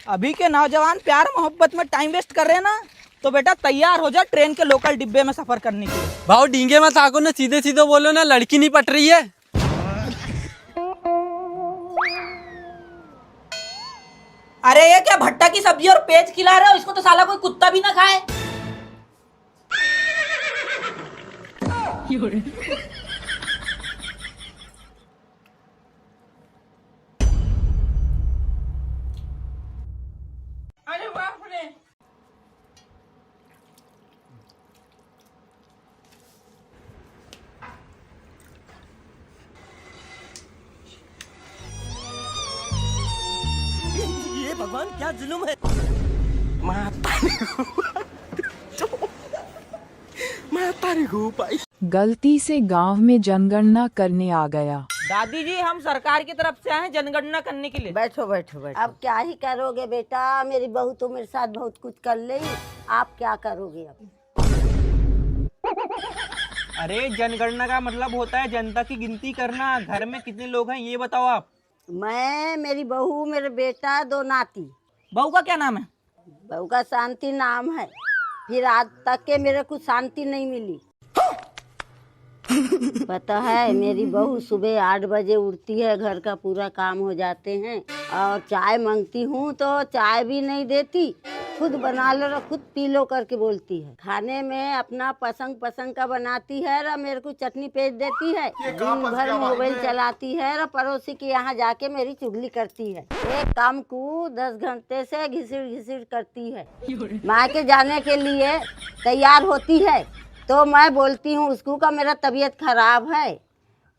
अभी के नौजवान प्यार मोहब्बत में टाइम वेस्ट कर रहे हैं ना, तो बेटा तैयार हो जा ट्रेन के लोकल डिब्बे में सफर करने के लिए। भाव डींगे मत आको ना, सीधे सीधे बोलो ना, लड़की नहीं पट रही है। अरे ये क्या भट्टा की सब्जी और पेज खिला रहे हो? इसको तो साला कोई कुत्ता भी ना खाए। अरे बाप रे। ये भगवान क्या जुल्म है। गलती से गांव में जनगणना करने आ गया। दादी जी, हम सरकार की तरफ से आए हैं जनगणना करने के लिए। बैठो बैठो बैठो। अब क्या ही करोगे बेटा, मेरी बहू तो मेरे साथ बहुत कुछ कर ली, आप क्या करोगे अब? अरे जनगणना का मतलब होता है जनता की गिनती करना। घर में कितने लोग हैं ये बताओ आप। मैं, मेरी बहू, मेरे बेटा, 2 नाती। बहू का क्या नाम है? बहू का शांति नाम है। फिर आज तक के मेरे को शांति नहीं मिली। पता है, मेरी बहू सुबह 8 बजे उठती है, घर का पूरा काम हो जाते हैं, और चाय मांगती हूँ तो चाय भी नहीं देती, खुद बना लो, खुद पी लो करके बोलती है। खाने में अपना पसंद का बनाती है और मेरे को चटनी पेच देती है। दिन भर मोबाइल चलाती है और पड़ोसी के यहाँ जाके मेरी चुगली करती है। एक काम को 10 घंटे से घिसिड़ करती है। मायके जाने के लिए तैयार होती है तो मैं बोलती हूँ उसको का मेरा तबीयत खराब है,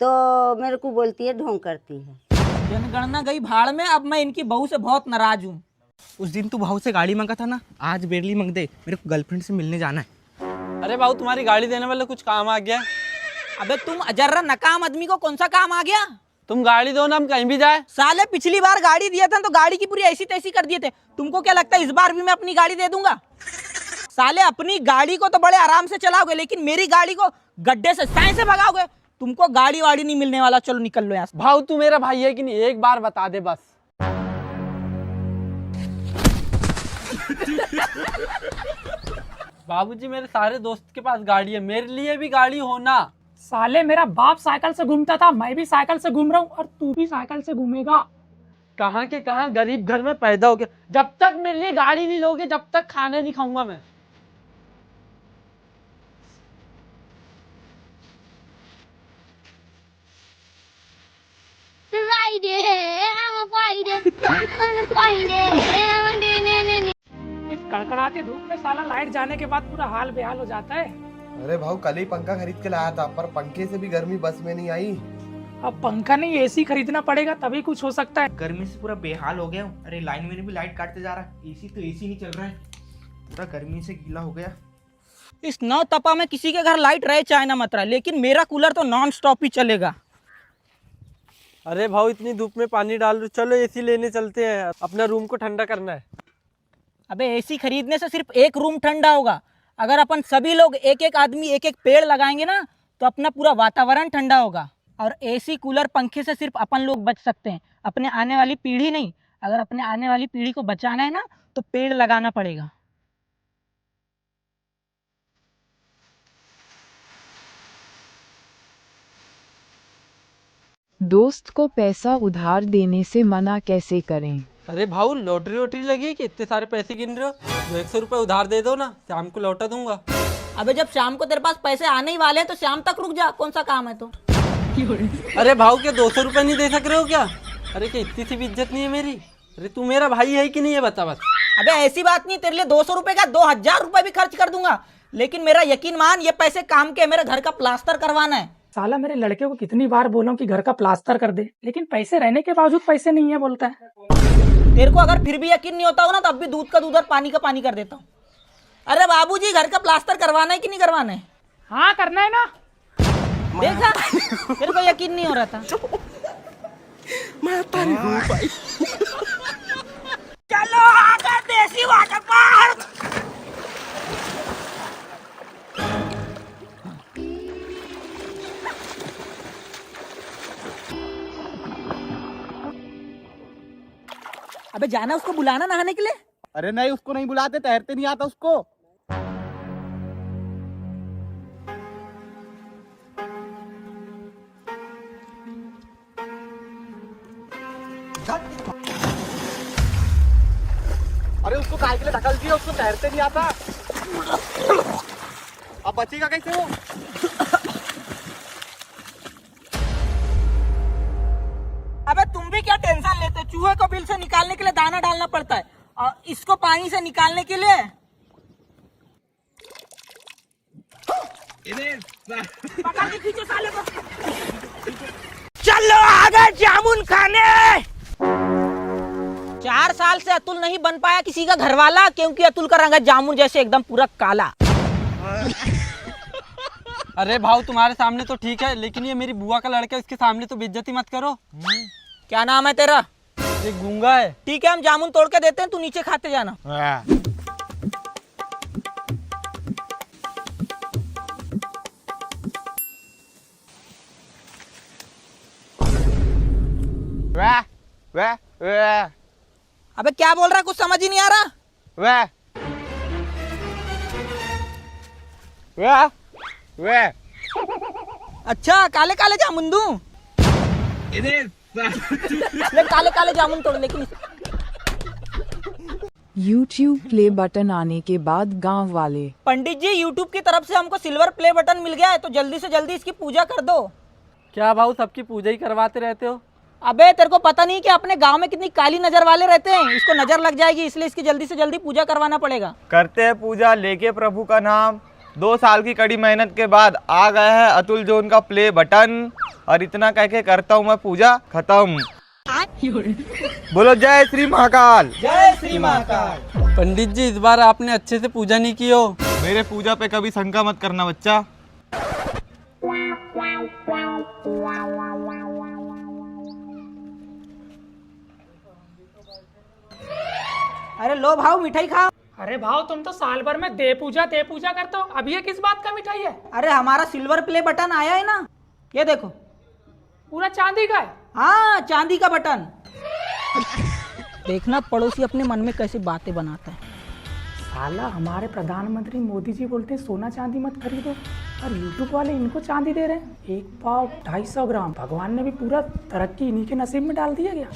तो मेरे को बोलती है ढोंग करती है। जनगणना गई भाड़ में। अब मैं इनकी बहू से बहुत नाराज हूँ। उस दिन तू भाव से गाड़ी मांगा था ना, आज बेरली मांग दे, मेरे को गर्लफ्रेंड से मिलने जाना है। अरे भाव तुम्हारी गाड़ी देने वाले कुछ काम आ गया। अबे तुम अजर्रा नकाम आदमी को कौन सा काम आ गया? तुम गाड़ी दो ना, हम कहीं भी जाए। साले पिछली बार गाड़ी दिया था तो गाड़ी की पूरी ऐसी तैसी कर दिए थे। तुमको क्या लगता है इस बार भी मैं अपनी गाड़ी दे दूंगा? साले अपनी गाड़ी को तो बड़े आराम से चलाओगे, लेकिन मेरी गाड़ी को गड्ढे से साए से भगाओगे। तुमको गाड़ी वाड़ी नहीं मिलने वाला। चलो निकल लो यहाँ से। भाव तू मेरा भाई है कि नहीं, एक बार बता दे बस। बाबूजी, मेरे सारे दोस्त के पास गाड़ी है, मेरे लिए भी गाड़ी होना। साले मेरा बाप साइकिल से घूमता था, मैं भी साइकिल से घूम रहा हूँ और तू भी साइकिल से घूमेगा। कहाँ के कहाँ गरीब घर में पैदा हो गया। जब तक मेरे लिए गाड़ी नहीं लोगे जब तक खाना नहीं खाऊंगा मैं। इस कड़कड़ाती धूप में साला लाइट जाने के बाद पूरा हाल बेहाल हो जाता है। अरे भाऊ, कल ही पंखा खरीद के लाया था, पर पंखे से भी गर्मी बस में नहीं आई। अब पंखा नहीं एसी खरीदना पड़ेगा तभी कुछ हो सकता है। गर्मी से पूरा बेहाल हो गया हूँ। अरे लाइन में भी लाइट काटते जा रहा है। एसी तो एसी नहीं चल रहा है, पूरा गर्मी से गीला हो गया। इस नौ तपा में किसी के घर लाइट रहे चाहे ना मत रहे, लेकिन मेरा कूलर तो नॉन स्टॉप ही चलेगा। अरे भाव इतनी धूप में पानी डाल रहे, चलो एसी लेने चलते हैं, अपना रूम को ठंडा करना है। अबे एसी खरीदने से सिर्फ एक रूम ठंडा होगा। अगर अपन सभी लोग एक एक आदमी एक एक पेड़ लगाएंगे ना, तो अपना पूरा वातावरण ठंडा होगा। और एसी कूलर पंखे से सिर्फ अपन लोग बच सकते हैं, अपने आने वाली पीढ़ी नहीं। अगर अपने आने वाली पीढ़ी को बचाना है ना, तो पेड़ लगाना पड़ेगा। दोस्त को पैसा उधार देने से मना कैसे करें? अरे भाऊ, लॉटरी वोटरी लगी है कि इतने सारे पैसे गिन रहे हो? 100 रुपए उधार दे दो ना, शाम को लौटा दूंगा। अबे जब शाम को तेरे पास पैसे आने ही वाले हैं तो शाम तक रुक जा, कौन सा काम है तो। अरे भाऊ, क्या 200 रुपए नहीं दे सक रहे हो क्या? अरे क्या इतनी सी भी इज्जत नहीं है मेरी? अरे तू मेरा भाई है कि नहीं है बता बस। अबे ऐसी बात नहीं, तेरे लिए 200 रुपए का 2000 रुपए भी खर्च कर दूंगा, लेकिन मेरा यकीन मान, ये पैसे काम के, मेरे घर का प्लास्टर करवाना है। साला मेरे लड़के को कितनी बार बोला कि घर का प्लास्टर कर दे, लेकिन पैसे रहने के बावजूद पैसे नहीं है बोलता है। तेरे को अगर फिर भी यकीन नहीं होता हो ना, तो अब भी दूध का दूध और पानी का पानी कर देता हूँ। अरे बाबूजी, घर का प्लास्टर करवाना है कि नहीं करवाना है? हाँ करना है ना। देखा, तेरे को यकीन नहीं हो रहा था। चलो आगे देसी वाटर पार्क। अबे जाना उसको बुलाना नहाने के लिए। अरे नहीं, उसको नहीं बुलाते, तैरते नहीं आता उसको। अरे उसको काहे के लिए ढकल दिया, उसको तैरते नहीं आता। अब बचेगा कैसे वो? अबे तुम भी क्या टेंशन लेते, चूहे को बिल से निकालने के लिए दाना डालना पड़ता है और इसको पानी से निकालने के लिए पकड़ के खींचो साले को। चलो आगे जामुन खाने। 4 साल से अतुल नहीं बन पाया किसी का घरवाला, क्योंकि अतुल का रंग है जामुन जैसे एकदम पूरा काला। अरे भाव तुम्हारे सामने तो ठीक है, लेकिन ये मेरी बुआ का लड़का है, इसके सामने तो बेइज्जती मत करो। क्या नाम है तेरा? ये गूंगा है। ठीक है, हम जामुन तोड़ के देते हैं, तू नीचे खाते जाना। वाह वाह वाह अबे क्या बोल रहा है, कुछ समझ ही नहीं आ रहा। वाह वाह वाह। अच्छा काले काले जामुन दूं? ले काले काले जामुन तोड़, लेकिन YouTube प्ले बटन आने के बाद गांव वाले पंडित जी यूट्यूब की तरफ से हमको सिल्वर प्ले बटन मिल गया है, तो जल्दी से जल्दी इसकी पूजा कर दो। क्या भाव सबकी पूजा ही करवाते रहते हो? अबे तेरे को पता नहीं कि अपने गांव में कितनी काली नजर वाले रहते हैं, इसको नजर लग जाएगी, इसलिए इसकी जल्दी से जल्दी पूजा करवाना पड़ेगा। करते हैं पूजा, लेके प्रभु का नाम। 2 साल की कड़ी मेहनत के बाद आ गया है अतुल जोन का प्ले बटन, और इतना कह के करता हूँ मैं पूजा खत्म। बोलो जय श्री महाकाल। जय श्री महाकाल। पंडित जी इस बार आपने अच्छे से पूजा नहीं की हो। मेरे पूजा पे कभी शंका मत करना बच्चा। अरे लो भाव मिठाई खाओ। अरे भाव तुम तो साल भर में दे पूजा करते हो, अब ये किस बात का मिठाई है? अरे हमारा सिल्वर प्ले बटन आया है ना, ये देखो। पूरा चांदी का है। हाँ चांदी का बटन। देखना पड़ोसी अपने मन में कैसी बातें बनाता है। साला हमारे प्रधानमंत्री मोदी जी बोलते हैं सोना चांदी मत खरीदो, और यूट्यूब वाले इनको चांदी दे रहे हैं। 1 पाव 250 ग्राम। भगवान ने भी पूरा तरक्की इन्हीं के नसीब में डाल दिया गया।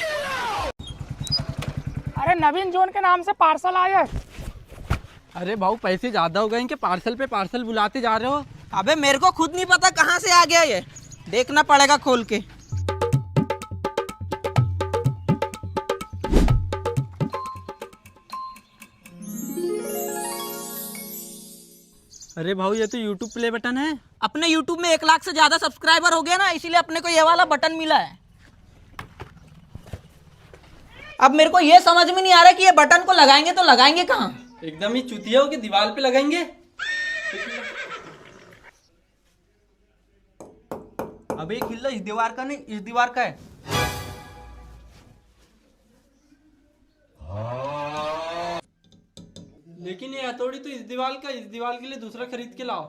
अरे नवीन जोन के नाम से पार्सल आया है। अरे भाव पैसे ज्यादा हो गए इनके, पार्सल पे पार्सल बुलाते जा रहे हो। अबे मेरे को खुद नहीं पता कहाँ से आ गया ये, देखना पड़ेगा खोल के। अरे भाव ये तो यूट्यूब प्ले बटन है। अपने YouTube में 1 लाख से ज्यादा सब्सक्राइबर हो गया ना, इसीलिए अपने को ये वाला बटन मिला है। अब मेरे को ये समझ में नहीं आ रहा कि ये बटन को लगाएंगे तो लगाएंगे कहाँ। एकदम ही चुतिया हो कि दीवार पे लगाएंगे। अबे ये खिल्ला इस दीवार का नहीं, इस दीवार का है। लेकिन ये हथौड़ी तो इस दीवार का, इस दीवार के लिए दूसरा खरीद के लाओ।